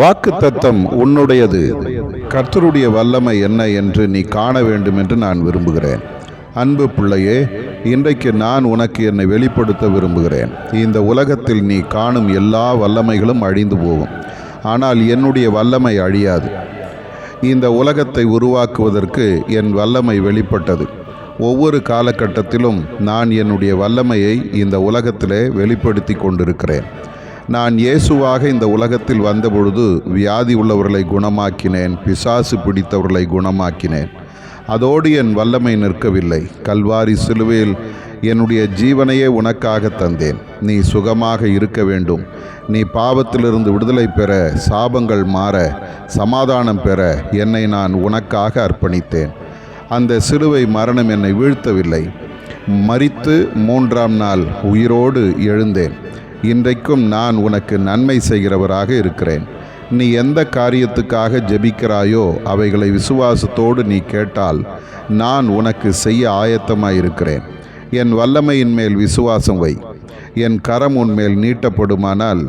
வாக்குத்தத்தம் உன்னுடையது. கர்த்தருடைய வல்லமை என்ன என்று நீ காண வேண்டும் என்று நான் விரும்புகிறேன். அன்பு பிள்ளையே, இன்றைக்கு நான் உனக்கு என்னை வெளிப்படுத்த விரும்புகிறேன். இந்த உலகத்தில் நீ காணும் எல்லா வல்லமைகளும் அழிந்து போகும், ஆனால் என்னுடைய வல்லமை அழியாது. இந்த உலகத்தை உருவாக்குவதற்கு என் வல்லமை வெளிப்பட்டது. ஒவ்வொரு காலகட்டத்திலும் நான் என்னுடைய வல்லமையை இந்த உலகத்திலே வெளிப்படுத்தி கொண்டிருக்கிறேன். நான் இயேசுவாக இந்த உலகத்தில் வந்தபொழுது வியாதி உள்ளவர்களை குணமாக்கினேன், பிசாசு பிடித்தவர்களை குணமாக்கினேன். அதோடு என் வல்லமை நிற்கவில்லை. கல்வாரி சிலுவையில் என்னுடைய ஜீவனையே உனக்காக தந்தேன். நீ சுகமாக இருக்க வேண்டும், நீ பாவத்திலிருந்து விடுதலை பெற, சாபங்கள் மாற, சமாதானம் பெற என்னை நான் உனக்காக அர்ப்பணித்தேன். அந்த சிலுவை மரணம் என்னை வீழ்த்தவில்லை. மரித்து 3ஆம் நாள் உயிரோடு எழுந்தேன். இன்றைக்கும் நான் உனக்கு நன்மை செய்கிறவராக இருக்கிறேன். நீ எந்த காரியத்துக்காக ஜெபிக்கிறாயோ அவைகளை விசுவாசத்தோடு நீ கேட்டால் நான் உனக்கு செய்ய ஆயத்தமாயிருக்கிறேன். என் வல்லமையின் மேல் விசுவாசம் வை. என் கரம் உன்மேல் நீட்டப்படுமானால்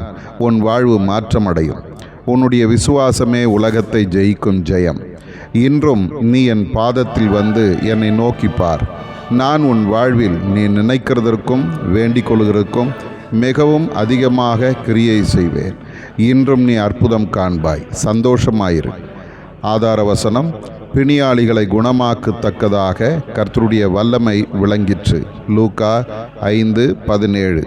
உன் வாழ்வு மாற்றமடையும். உன்னுடைய விசுவாசமே உலகத்தை ஜெயிக்கும் ஜெயம். இன்றும் நீ என் பாதத்தில் வந்து என்னை நோக்கிப்பார். நான் உன் வாழ்வில் நீ நினைக்கிறதற்கும் வேண்டிக் கொள்கிறதற்கும் மிகவும் அதிகமாக கிரியை செய்வேன். இன்றும் நீ அற்புதம் காண்பாய். சந்தோஷமாயிரு. ஆதார வசனம்: பிணியாளிகளை குணமாக்கத்தக்கதாக கர்த்தருடைய வல்லமை விளங்கிற்று. லூக்கா 5:17.